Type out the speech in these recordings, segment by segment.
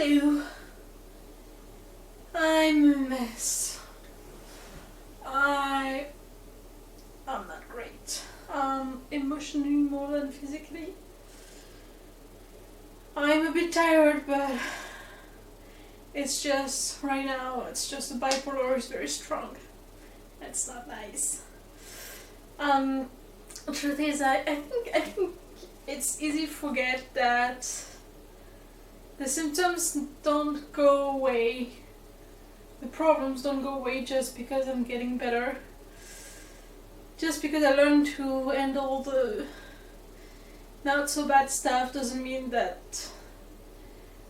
you, I'm a mess. I'm not great. Emotionally more than physically. I'm a bit tired, but it's just right now. It's just the bipolar is very strong. It's not nice. The truth is, I think it's easy to forget that the symptoms don't go away. The problems don't go away just because I'm getting better. Just because I learned to handle the not so bad stuff doesn't mean that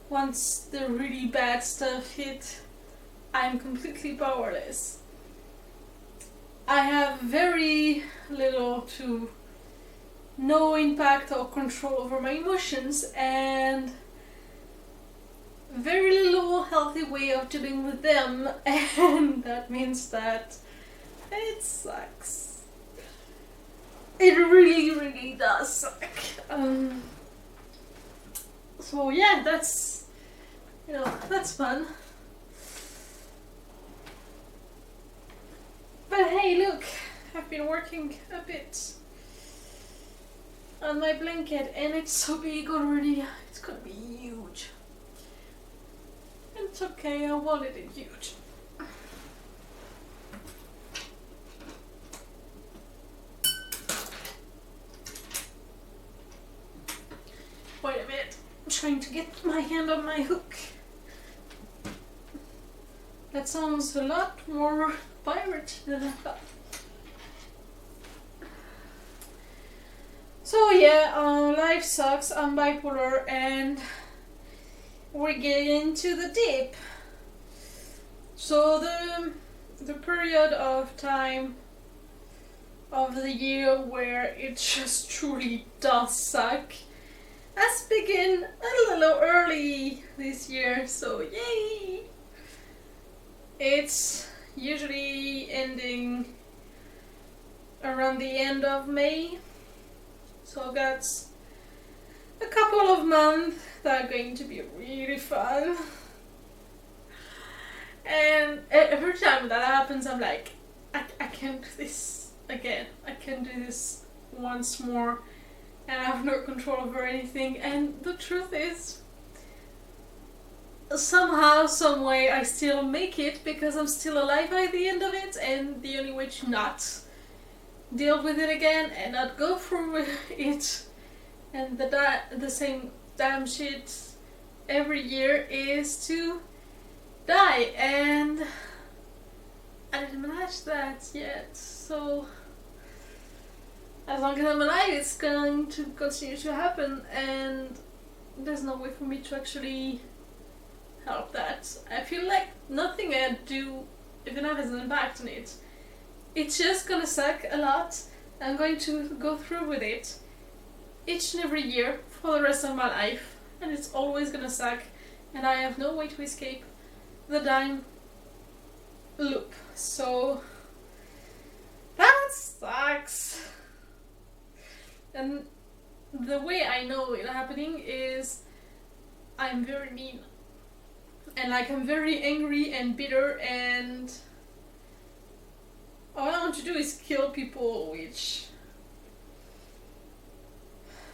once the really bad stuff hit, I'm completely powerless. I have very little to no impact or control over my emotions, and very little healthy way of dealing with them, and that means that it sucks. It really does suck. So yeah, that's fun. But hey, look, I've been working a bit on my blanket and it's so big already. It's gonna be huge. It's okay, I wanted it huge. Wait a minute, I'm trying to get my hand on my hook. That sounds a lot more pirate than I thought. So yeah, life sucks, I'm bipolar, and we're getting into the deep. So the period of time of the year where it just truly does suck has begun a little early this year, so yay! It's usually ending around the end of May, so that's a couple of months that are going to be really fun. And every time that happens, I'm like, I can't do this again. I can't do this once more, and I have no control over anything. And the truth is, somehow, some way, I still make it because I'm still alive by the end of it, and the only way to not deal with it again and not go through it and the same damn shit every year is to die, and I didn't manage that yet. So as long as I'm alive, it's going to continue to happen, and there's no way for me to actually help that. I feel like nothing I do even has an impact on it. It's just gonna suck a lot. I'm going to go through with it each and every year for the rest of my life, and it's always gonna suck, and I have no way to escape the dying loop. So that sucks. And the way I know it happening is I'm very mean, and like I'm very angry and bitter, and all I want to do is kill people, which,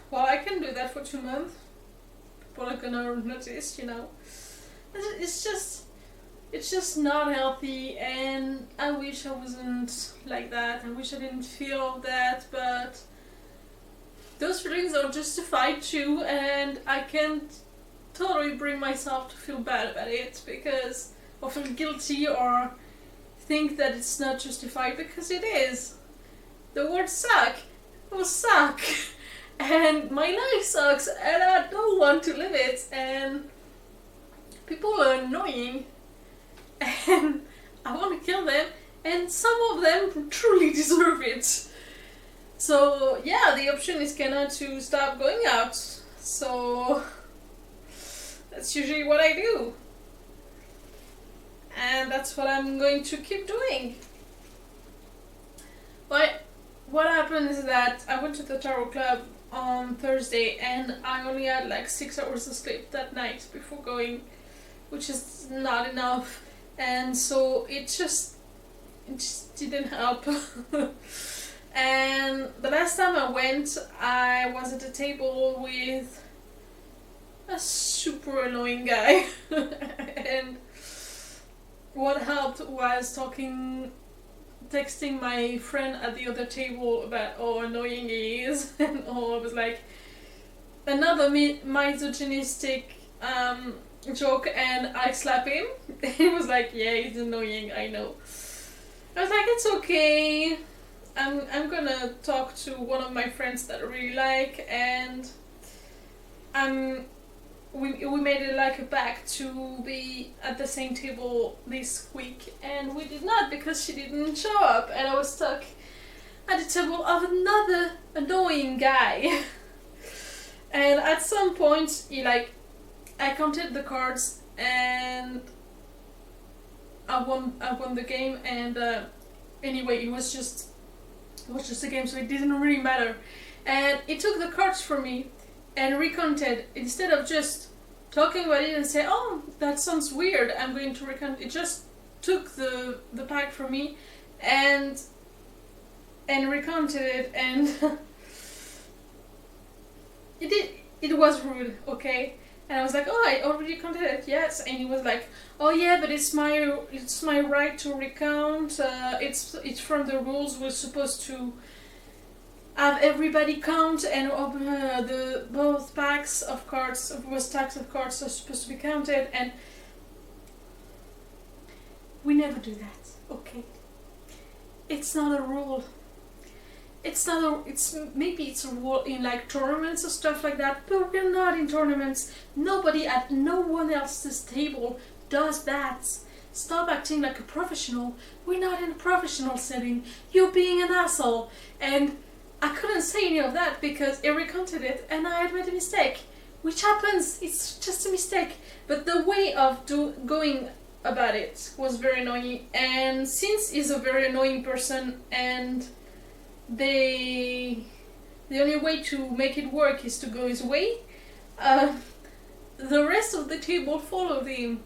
well, I can do that for 2 months. People are gonna notice, you know. It's just not healthy, and I wish I wasn't like that. I wish I didn't feel that, but those feelings are justified too, and I can't totally bring myself to feel bad about it because, or feel guilty or think that it's not justified, because it is. The word suck will suck, and my life sucks, and I don't want to live it, and people are annoying, and I want to kill them, and some of them truly deserve it. So yeah, the option is kinda to stop going out. So that's usually what I do. And that's what I'm going to keep doing. But what happened is that I went to the tarot club on Thursday, and I only had like 6 hours of sleep that night before going. which is not enough, and so it just didn't help. And the last time I went, I was at a table with a super annoying guy. And what helped was texting my friend at the other table about how annoying he is. And I was like, another misogynistic joke, and I slap him. He was like, yeah, he's annoying, I know. I was like, it's okay. I'm gonna talk to one of my friends that I really like, and we made it like a pact to be at the same table this week, and we did not because she didn't show up, and I was stuck at the table of another annoying guy. And at some point, I counted the cards, and I won the game, and anyway, it was just a game, so it didn't really matter. And he took the cards from me and recounted, instead of just talking about it and say, oh, that sounds weird, I'm going to recount. It just took the pack from me and recounted it, and it was rude, okay? And I was like, oh, I already counted it, yes. And he was like, oh yeah, but it's my right to recount. It's from the rules. We're supposed to have everybody count, and both stacks of cards are supposed to be counted, and we never do that, okay? It's not a rule. Maybe it's a rule in like tournaments or stuff like that, but we're not in tournaments. Nobody at no one else's table does that. Stop acting like a professional. We're not in a professional setting. You're being an asshole. And I couldn't say any of that because he recounted it and I had made a mistake, which happens. It's just a mistake. But the way of going about it was very annoying. And since he's a very annoying person, and the only way to make it work is to go his way, the rest of the table followed him.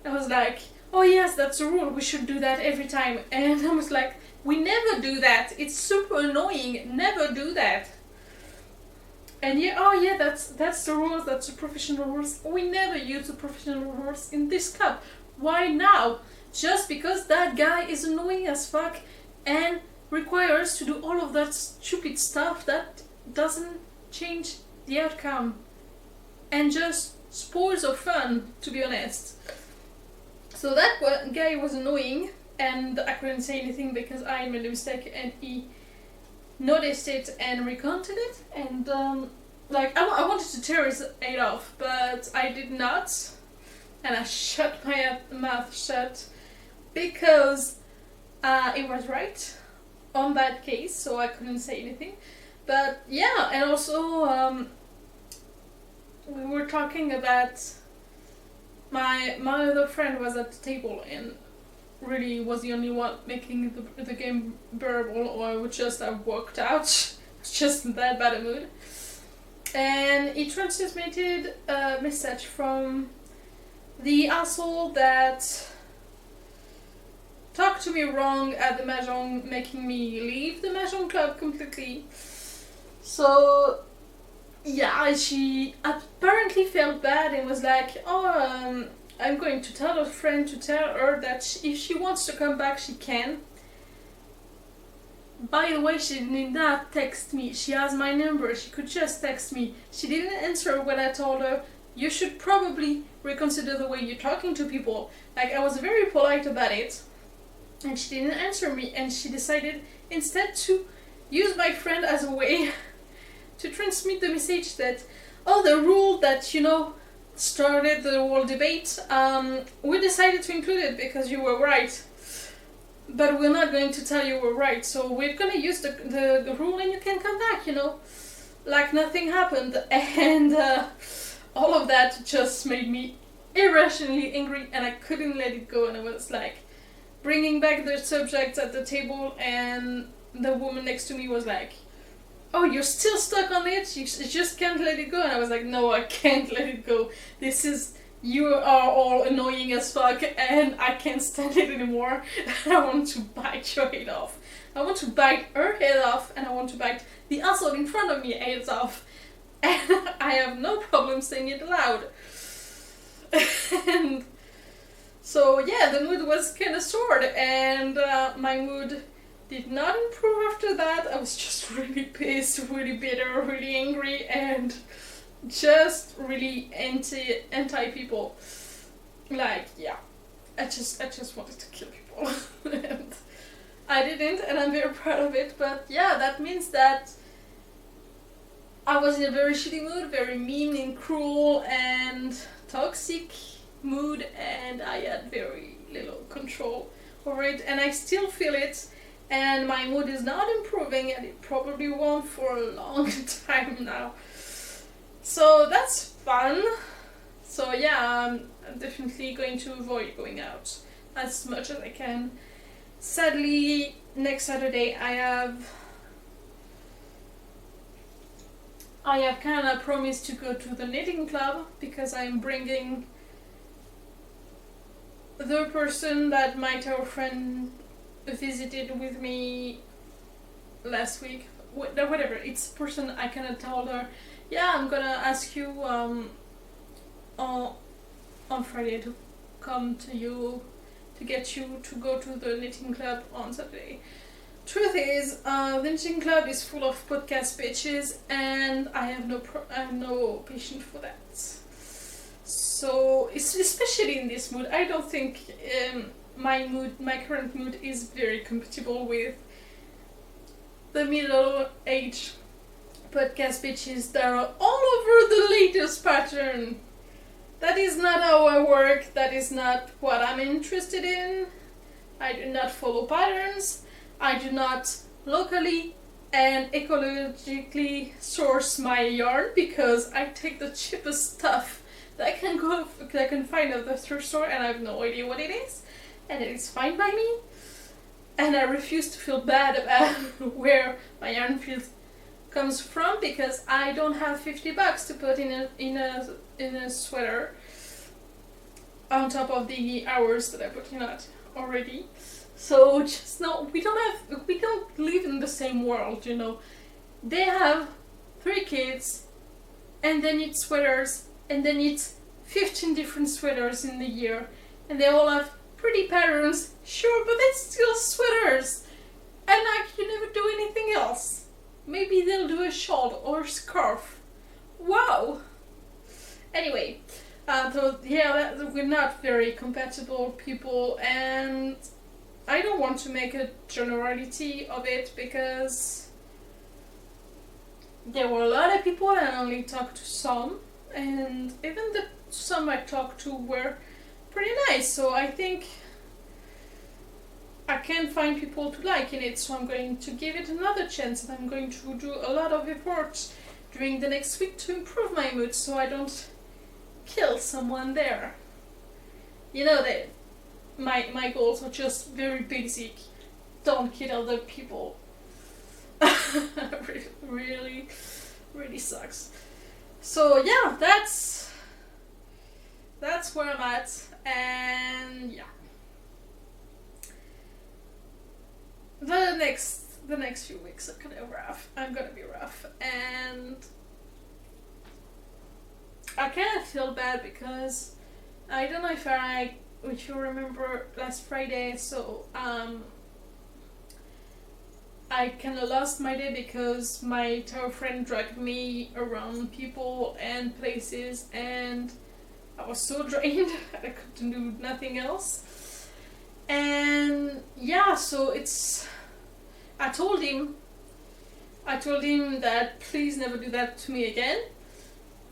I was like, oh yes, that's a rule, we should do that every time. And I was like, we never do that, it's super annoying, never do that. And yeah, oh yeah, that's the rules, that's the professional rules. We never use the professional rules in this cup. Why now? Just because that guy is annoying as fuck and requires to do all of that stupid stuff that doesn't change the outcome and just spoils our fun, to be honest. So that guy was annoying, and I couldn't say anything because I made a mistake and he noticed it and recounted it, and I wanted to tear his head off, but I did not, and I shut my mouth shut because it was right on that case, so I couldn't say anything. But yeah, and also we were talking about my other friend was at the table and really was the only one making the game bearable, or I would just have walked out. Just in that bad a mood. And he transmitted a message from the asshole that talked to me wrong at the Mahjong, making me leave the Mahjong club completely. So yeah, she apparently felt bad and was like, oh, I'm going to tell a friend to tell her that if she wants to come back, she can. By the way, she did not text me. She has my number. She could just text me. She didn't answer when I told her, you should probably reconsider the way you're talking to people. Like, I was very polite about it. And she didn't answer me, and she decided instead to use my friend as a way to transmit the message that, oh, the rule that, started the whole debate, we decided to include it because you were right. But we're not going to tell you we're right, so we're gonna use the rule and you can come back, like nothing happened. And all of that just made me irrationally angry, and I couldn't let it go, and I was like bringing back the subject at the table, and the woman next to me was like, oh, you're still stuck on it? You just can't let it go? And I was like, no, I can't let it go. This is you are all annoying as fuck and I can't stand it anymore. I want to bite your head off. I want to bite her head off, and I want to bite the asshole in front of me heads off. And I have no problem saying it aloud. And so yeah, the mood was kind of sore, and my mood did not improve after that. I was just really pissed, really bitter, really angry, and just really anti people. Like, yeah, I just wanted to kill people. And I didn't, and I'm very proud of it. But yeah, that means that I was in a very shitty mood, very mean and cruel and toxic mood, and I had very little control over it, and I still feel it, and my mood is not improving, and it probably won't for a long time now. So that's fun. So yeah, I'm definitely going to avoid going out as much as I can. Sadly, next Saturday I have kind of promised to go to the knitting club, because I'm bringing the person that my tower friend visited with me last week. Whatever, it's a person I kind of told her, yeah, I'm gonna ask you on Friday to come to you, to get you to go to the knitting club on Saturday. Truth is, the knitting club is full of podcast bitches, and I have no patience for that. So, especially in this mood, I don't think my current mood is very compatible with the middle-aged podcast bitches that are all over the latest pattern. That is not how I work. That is not what I'm interested in. I do not follow patterns. I do not locally and ecologically source my yarn, because I take the cheapest stuff that I can find at the thrift store, and I have no idea what it is, and it is fine by me. And I refuse to feel bad about where my yarn comes from, because I don't have $50 to put in a sweater on top of the hours that I put in it already. So just no, we don't live in the same world, you know. They have 3 kids, and they knit sweaters, and they knit 15 different sweaters in the year, and they all have pretty patterns, sure, but they're still sweaters, and like, you never do anything else. Maybe they'll do a shawl or a scarf. Wow. Anyway, so yeah, we're not very compatible people, and I don't want to make a generality of it, because there were a lot of people and I only talked to some, and even the some I talked to were pretty nice, so I think I can find people to like in it, so I'm going to give it another chance, and I'm going to do a lot of effort during the next week to improve my mood, so I don't kill someone there. You know that my goals are just very basic. Don't kill other people. really, really sucks. So yeah, that's where I'm at, and yeah. The next few weeks are gonna be rough. I'm gonna be rough, and I kind of feel bad, because I don't know if you remember last Friday, so I kind of lost my day because my tower friend dragged me around people and places, and I was so drained I couldn't do nothing else. And yeah, so I told him that please never do that to me again,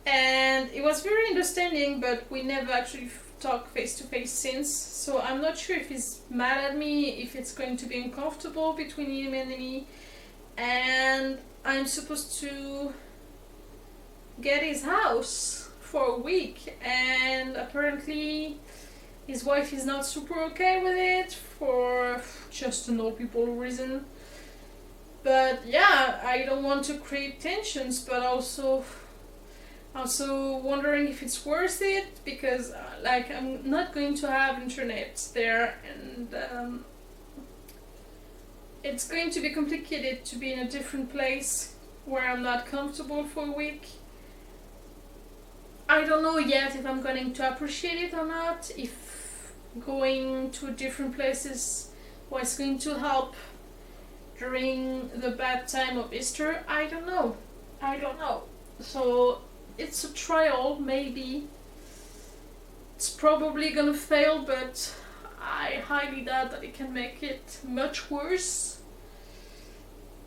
and it was very understanding, but we never actually talked face to face since, so I'm not sure if he's mad at me, if it's going to be uncomfortable between him and me, and I'm supposed to get his house for a week, and apparently his wife is not super okay with it for just an old people reason. But yeah, I don't want to create tensions, but also Also wondering if it's worth it, because like I'm not going to have internet there, and it's going to be complicated to be in a different place where I'm not comfortable for a week. I don't know yet if I'm going to appreciate it or not, if going to different places was going to help during the bad time of Easter. I don't know. So it's a trial, maybe. It's probably gonna fail, but I highly doubt that it can make it much worse,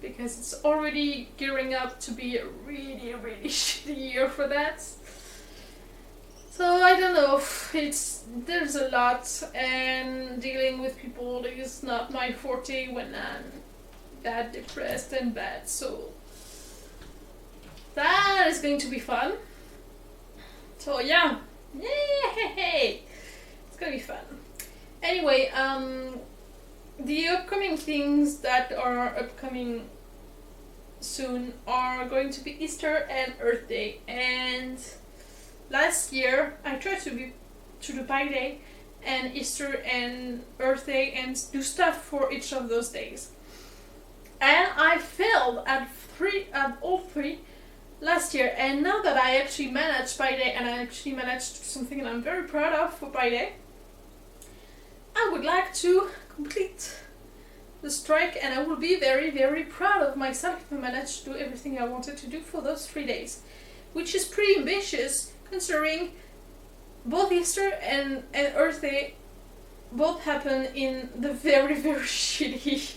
because it's already gearing up to be a really, really shitty year for that. So I don't know, there's a lot, and dealing with people is not my forte when I'm that depressed and bad, so that is going to be fun. So yeah, yay! It's gonna be fun. Anyway, the upcoming things that are upcoming soon are going to be Easter and Earth Day. And last year I tried to do Pi Day and Easter and Earth Day and do stuff for each of those days. And I failed at all three last year, and now that I actually managed Pi Day, and I actually managed something that I'm very proud of for Pi Day, I would like to complete the strike, and I will be very, very proud of myself if I manage to do everything I wanted to do for those 3 days, which is pretty ambitious considering both Easter and Earth Day both happen in the very, very shitty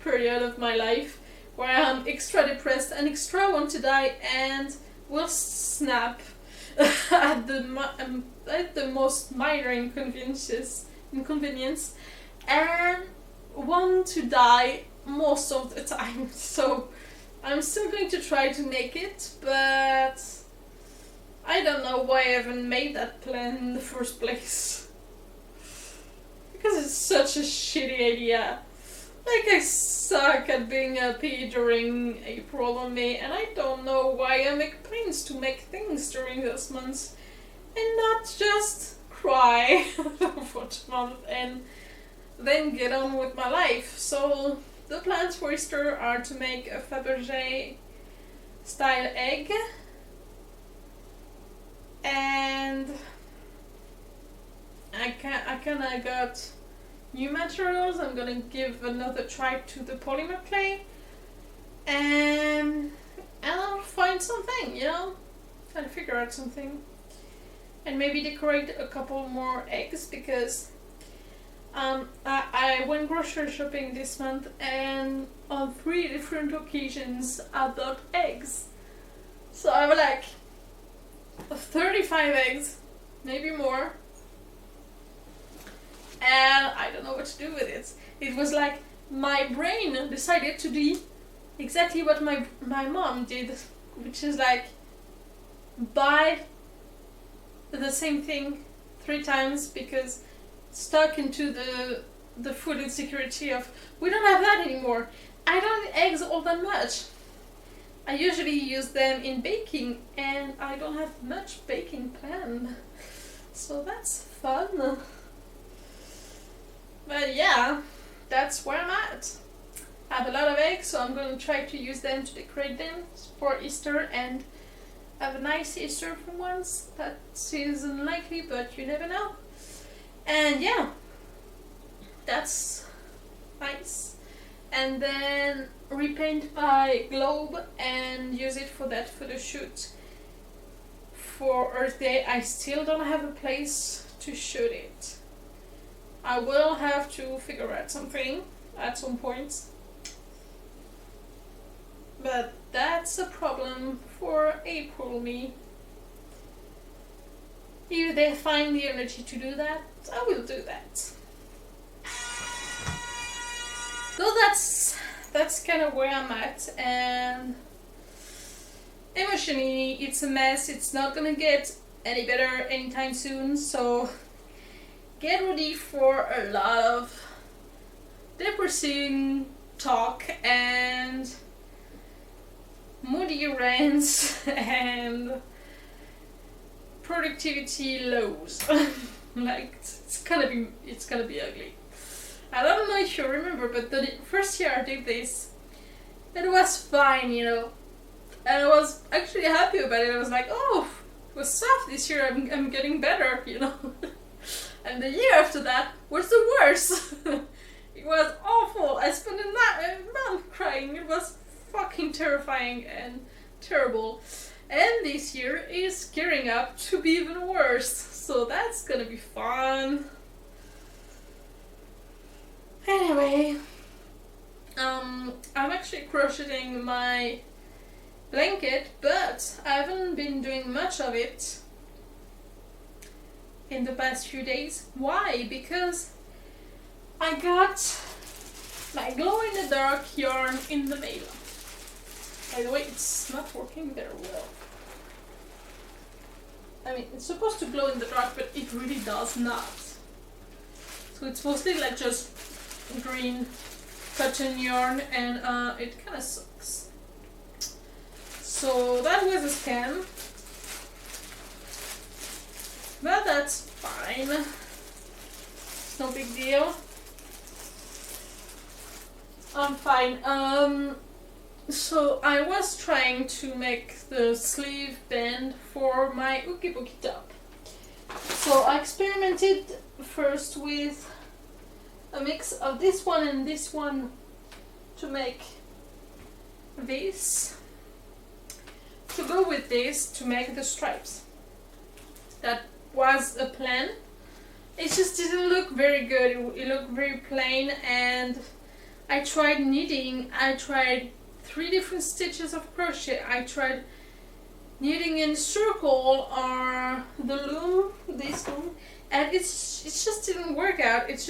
period of my life, where I'm extra depressed and extra want to die and will snap at the most minor inconvenience and want to die most of the time. So I'm still going to try to make it, but I don't know why I haven't made that plan in the first place, because it's such a shitty idea. Like, I suck at being happy during April or May, and I don't know why I make plans to make things during those months and not just cry for 2 months and then get on with my life. So the plans for Easter are to make a Fabergé style egg, and I kinda got new materials. I'm gonna give another try to the polymer clay, and I'll find something, I'll figure out something, and maybe decorate a couple more eggs, because I went grocery shopping this month, and on 3 different occasions I bought eggs. So I have like 35 eggs, maybe more. And I don't know what to do with it. It was like my brain decided to do exactly what my mom did, which is like buy the same thing 3 times, because stuck into the food insecurity of we don't have that anymore. I don't eat eggs all that much. I usually use them in baking, and I don't have much baking planned, so that's fun. But yeah, that's where I'm at. I have a lot of eggs, so I'm going to try to use them to decorate them for Easter and have a nice Easter for once. That seems unlikely, but you never know. And yeah, that's nice. And then repaint my globe and use it for that photo shoot for Earth Day. I still don't have a place to shoot it. I will have to figure out something at some point, but that's a problem for April me. If they find the energy to do that, I will do that. So that's kind of where I'm at, and emotionally it's a mess. It's not gonna get any better anytime soon, so get ready for a lot of depressing talk and moody rants and productivity lows. Like it's gonna be ugly. And I don't know if you remember, but the first year I did this, it was fine, you know, and I was actually happy about it. I was like, oh, it was soft this year. I'm getting better, you know. And the year after that was the worst. It was awful. I spent a month crying. It was fucking terrifying and terrible. And this year is gearing up to be even worse. So that's gonna be fun. Anyway, I'm actually crocheting my blanket, but I haven't been doing much of it in the past few days. Why? Because I got my glow-in-the-dark yarn in the mail. By the way, it's not working very well. I mean, it's supposed to glow in the dark, but it really does not. So it's mostly like just green cotton yarn, and it kind of sucks. So that was a scam. But that's fine. It's no big deal. I'm fine. So I was trying to make the sleeve band for my Ookie Bookie top. So I experimented first with a mix of this one and this one to make this. To go with this to make the stripes. That was a plan. It just didn't look very good. It looked very plain, and I tried knitting. I tried 3 different stitches of crochet. I tried knitting in circle or the loom, this loom, and it just didn't work out. It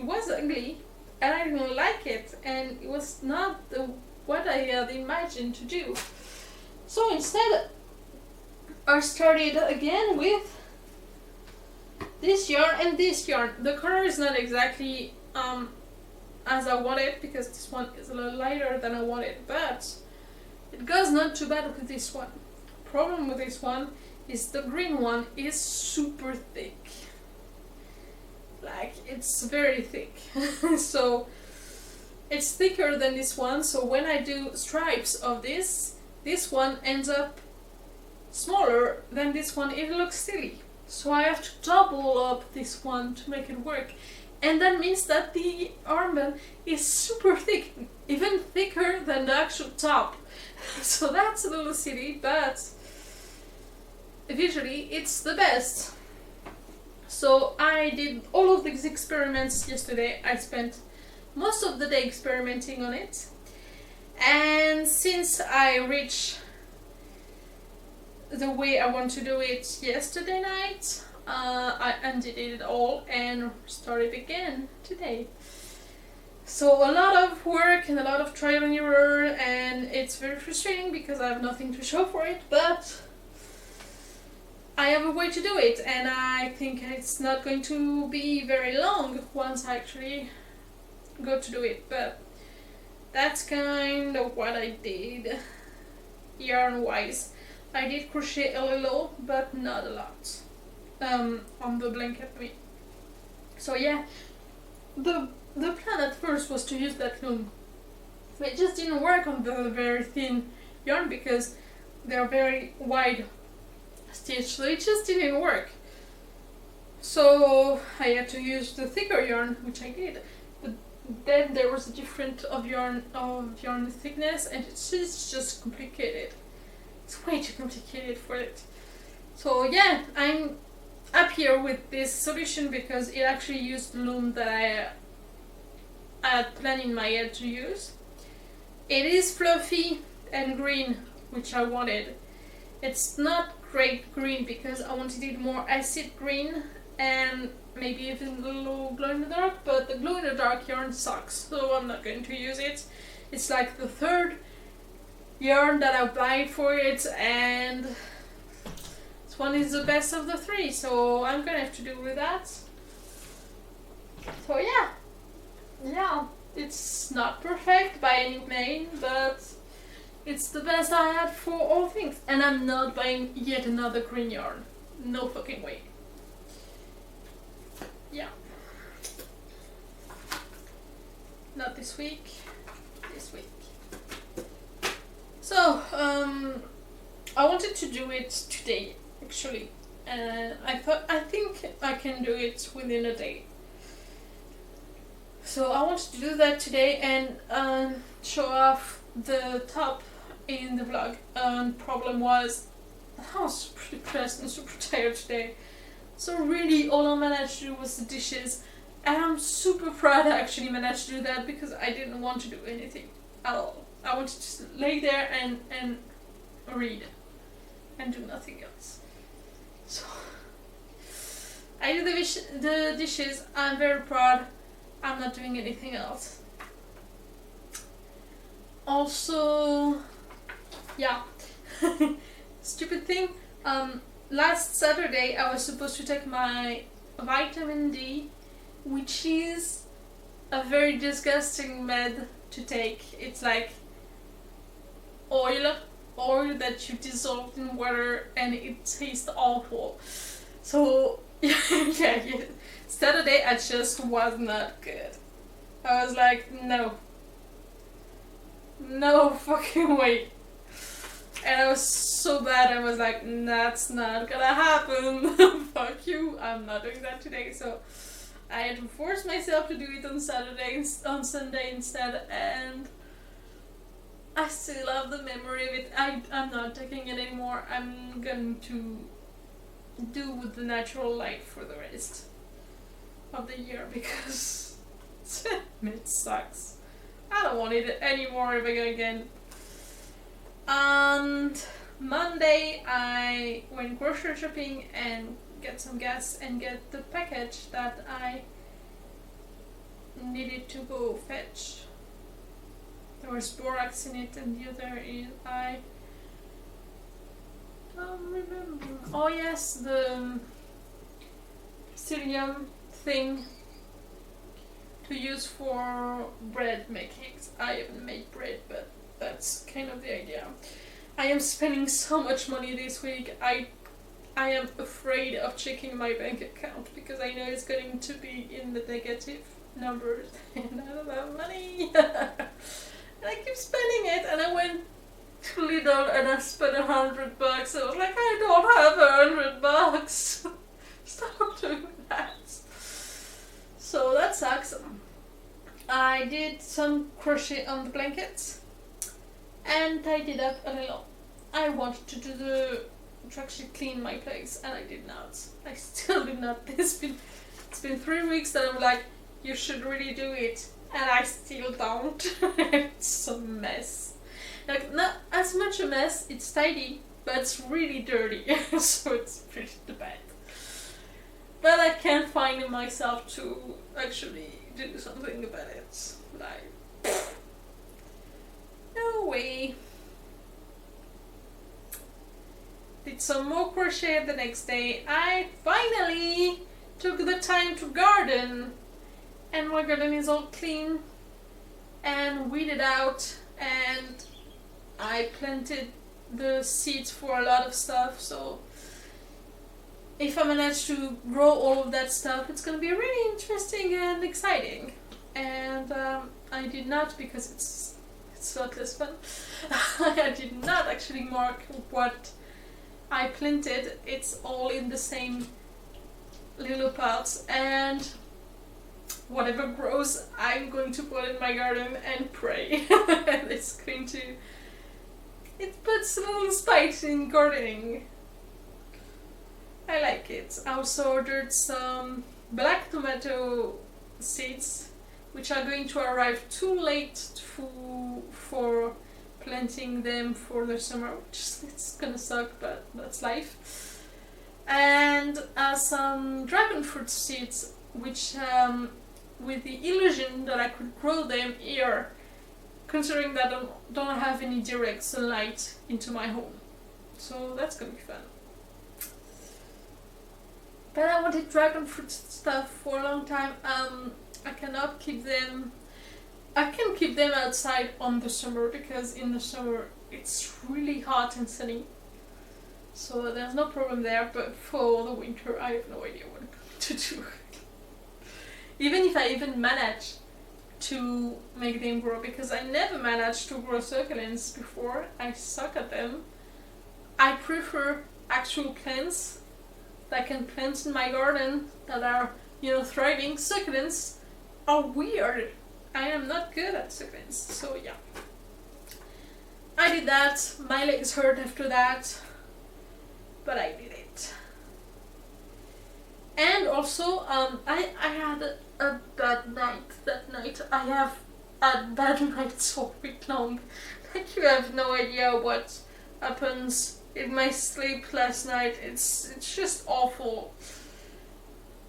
was ugly, and I didn't like it, and it was not what I had imagined to do. So instead, I started again with this yarn and this yarn. The color is not exactly as I wanted, because this one is a little lighter than I wanted, but it goes not too bad with this one. Problem with this one is the green one is super thick. Like, it's very thick. So it's thicker than this one, so when I do stripes of this one ends up smaller than this one. It looks silly. So I have to double up this one to make it work. And that means that the armband is super thick, even thicker than the actual top. So that's a little silly, but visually it's the best. So I did all of these experiments yesterday. I spent most of the day experimenting on it. And since I reached the way I want to do it yesterday night, I undid it all and started again today. So a lot of work and a lot of trial and error, and it's very frustrating because I have nothing to show for it, but I have a way to do it, and I think it's not going to be very long once I actually go to do it, but that's kind of what I did yarn wise. I did crochet a little, but not a lot on the blanket. So yeah, the plan at first was to use that loom. It just didn't work on the very thin yarn because they're very wide stitch, so it just didn't work. So I had to use the thicker yarn, which I did. But then there was a difference of yarn thickness, and it's just complicated. It's way too complicated for it. So yeah, I'm happier with this solution because it actually used the loom that I had planned in my head to use. It is fluffy and green, which I wanted. It's not great green because I wanted it more acid green and maybe even a little glow in the dark, but the glow in the dark yarn sucks, so I'm not going to use it. It's like the third yarn that I buy for it, and this one is the best of the 3, so I'm gonna have to do with that. So yeah, it's not perfect by any means, but it's the best I had for all things. And I'm not buying yet another green yarn. no fucking way. Yeah. Not this week. This week. So, I wanted to do it today, actually. I think I can do it within a day. So I wanted to do that today and show off the top in the vlog. Problem was, I was pretty depressed and super tired today. So really all I managed to do was the dishes. And I'm super proud I actually managed to do that because I didn't want to do anything at all. I wanted to just lay there and read and do nothing else. So I do the dishes. I'm very proud. I'm not doing anything else. Also, yeah, stupid thing. Last Saturday I was supposed to take my vitamin D, which is a very disgusting med to take. It's like oil that you dissolve in water and it tastes awful. So yeah, Saturday I just was not good. I was like, no fucking way. And I was so bad, I was like, that's not gonna happen. Fuck you, I'm not doing that today. So I had to force myself to do it on Sunday instead, and I still have the memory of it. I'm not taking it anymore. I'm going to do with the natural light for the rest of the year because it sucks. I don't want it anymore ever again. And Monday I went grocery shopping and get some gas and get the package that I needed to go fetch. There was borax in it and the other is I don't remember. Oh yes, the psyllium thing to use for bread making. I haven't made bread, but that's kind of the idea. I am spending so much money this week. I am afraid of checking my bank account because I know it's going to be in the negative numbers and I don't have money. And I keep spending it, and I went to Lidl and I spent $100. I was like, I don't have $100. Stop doing that. So that sucks. I did some crochet on the blankets and tidied up a little. I wanted to actually clean my place and I did not. I still did not. It's been 3 weeks that I'm like, you should really do it, and I still don't. It's a mess. Like, not as much a mess, it's tidy, but it's really dirty. So it's pretty bad. But I can't find myself to actually do something about it. Like, no way. Did some more crochet the next day. I finally took the time to garden, and my garden is all clean and weeded out, and I planted the seeds for a lot of stuff. So if I manage to grow all of that stuff, it's gonna be really interesting and exciting. And I did not, because it's a lot less fun. I did not actually mark what I planted. It's all in the same little pots, and whatever grows I'm going to put in my garden and pray. And it puts a little spice in gardening. I like it. I also ordered some black tomato seeds, which are going to arrive too late for planting them for the summer, which it's gonna suck, but that's life. And some dragon fruit seeds, which with the illusion that I could grow them here, considering that I don't have any direct sunlight into my home. So that's gonna be fun. But I wanted dragon fruit stuff for a long time. I cannot keep them. I can keep them outside on the summer because in the summer it's really hot and sunny. So there's no problem there, but for the winter I have no idea what I'm going to do. Even if I even manage to make them grow, because I never managed to grow succulents before. I suck at them. I prefer actual plants that can plant in my garden that are, thriving. Succulents are weird. I am not good at succulents, so yeah. I did that. My legs hurt after that, but I did it. And also, I had a bad night that night. I have had bad nights all week long. Like, you have no idea what happens in my sleep last night. It's just awful.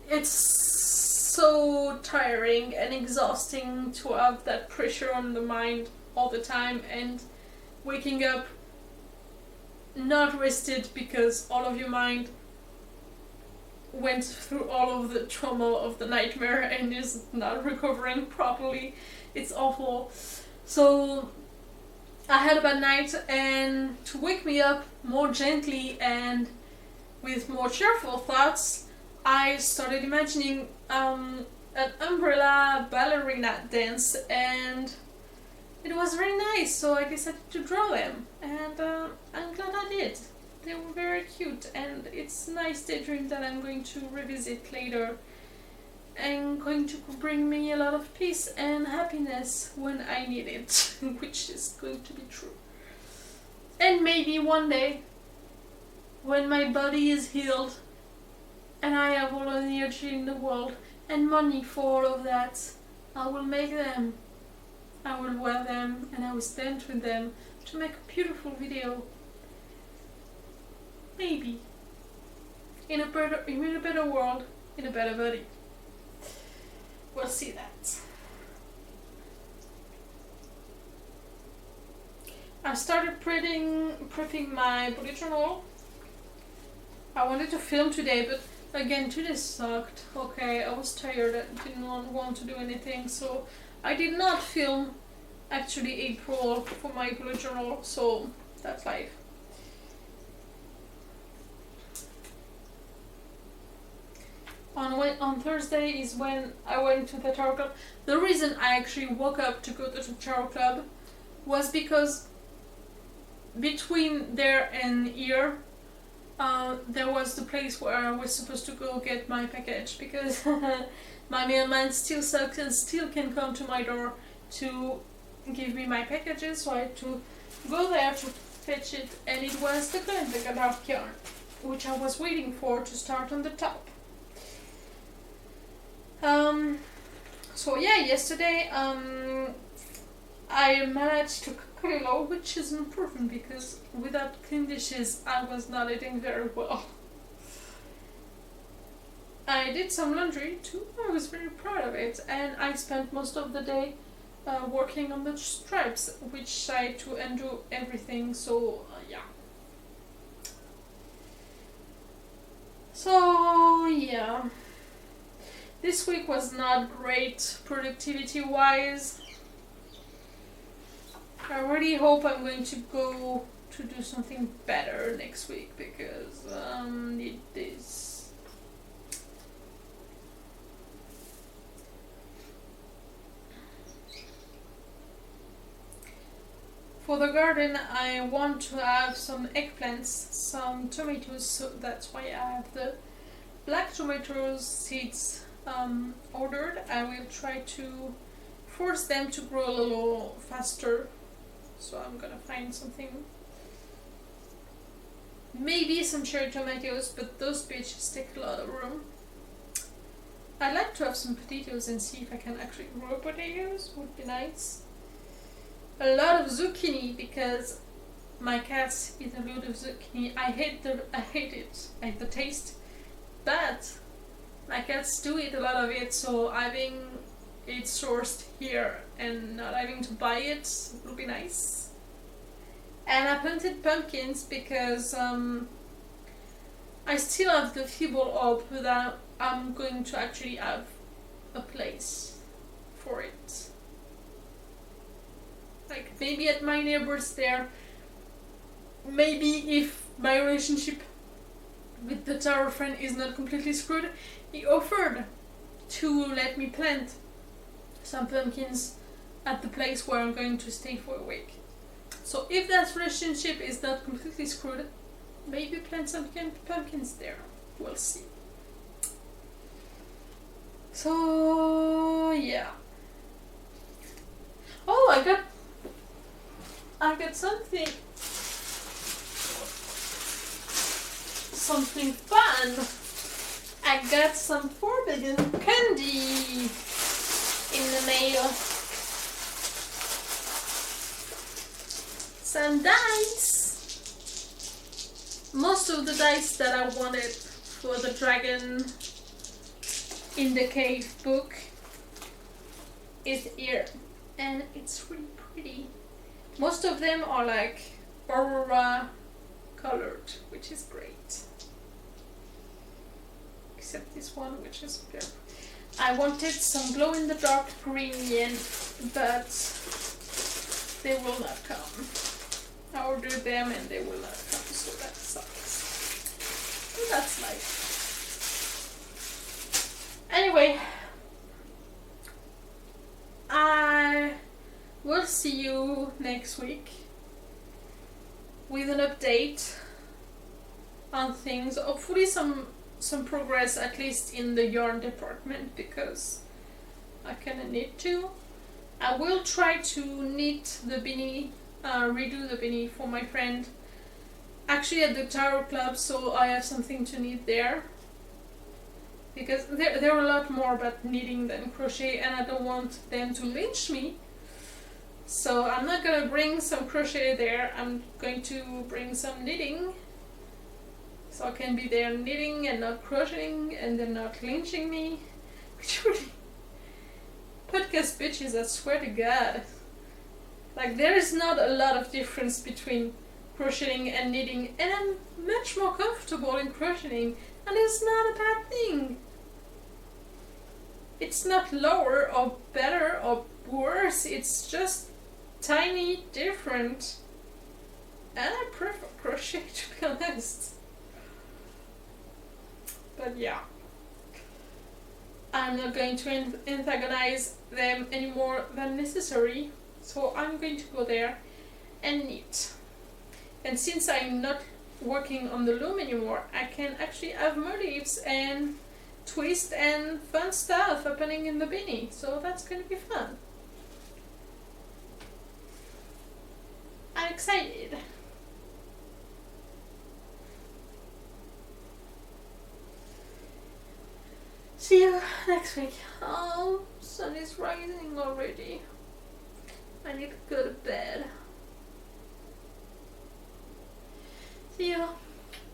It's so tiring and exhausting to have that pressure on the mind all the time, and waking up not rested because all of your mind went through all of the trauma of the nightmare and is not recovering properly. It's awful. So I had a bad night, and to wake me up more gently and with more cheerful thoughts, I started imagining an umbrella ballerina dance, and it was very nice, so I decided to draw them, and I'm glad I did. They were very cute, and it's a nice daydream that I'm going to revisit later, and going to bring me a lot of peace and happiness when I need it, which is going to be true. And maybe one day, when my body is healed, and I have all the energy in the world, and money for all of that, I will make them. I will wear them, and I will stand with them to make a beautiful video. Maybe. In a better world, in a better body. We'll see that. I started prepping my bullet journal. I wanted to film today, but again, today sucked. Okay, I was tired, I didn't want to do anything, so I did not film actually April for my bullet journal, so that's life. On Thursday is when I went to the tarot club. The reason I actually woke up to go to the tarot club was because between there and here, there was the place where I was supposed to go get my package, because my mailman still sucks and still can come to my door to give me my packages, so I had to go there to fetch it, and it was the client that got out yarn, which I was waiting for to start on the top. So yeah, yesterday I managed to cook a little, which is important because without clean dishes I was not eating very well. I did some laundry too. I was very proud of it, and I spent most of the day working on the stripes, which I had to undo everything, so yeah. So yeah, this week was not great productivity wise. I really hope I'm going to go to do something better next week, because it is. For the garden, I want to have some eggplants, some tomatoes, so that's why I have the black tomatoes seeds ordered. I will try to force them to grow a little faster, so I'm gonna find something. Maybe some cherry tomatoes, but those bitches take a lot of room. I'd like to have some potatoes and see if I can actually grow potatoes, would be nice. A lot of zucchini, because my cats eat a lot of zucchini. I hate it, I hate the taste, but my cats do eat a lot of it, so having it sourced here and not having to buy it would be nice. And I planted pumpkins because I still have the feeble hope that I'm going to actually have a place for it. Like maybe at my neighbor's there, maybe if my relationship with the tower friend is not completely screwed, he offered to let me plant some pumpkins at the place where I'm going to stay for a week. So if that relationship is not completely screwed, maybe plant some pumpkins there. We'll see. So yeah. Oh, I got something fun. I got some forbidden candy in the mail. Some dice. Most of the dice that I wanted for the Dragon in the Cave book is here, and it's really pretty. Most of them are like aurora colored, which is great. Except this one, which is purple. I wanted some glow in the dark green yen, but they will not come. I ordered them and they will not come, so that sucks. But that's life. Anyway, I will see you next week with an update on things. Hopefully some progress, at least in the yarn department, because I kind of need to. I will try to knit the beanie, redo the beanie for my friend, actually at the Tarot Club, so I have something to knit there. Because there are a lot more about knitting than crochet, and I don't want them to lynch me. So I'm not gonna bring some crochet there, I'm going to bring some knitting. So I can be there knitting and not crocheting, and they're not lynching me. Which really... Podcast bitches, I swear to God. Like, there is not a lot of difference between crocheting and knitting, and I'm much more comfortable in crocheting, and it's not a bad thing. It's not lower or better or worse, it's just tiny different. And I prefer crochet, to be honest. But yeah, I'm not going to antagonize them any more than necessary, so I'm going to go there and knit. And since I'm not working on the loom anymore, I can actually have motifs and twist and fun stuff happening in the beanie, so that's going to be fun. I'm excited. See you next week. Oh, sun is rising already. I need to go to bed. See you.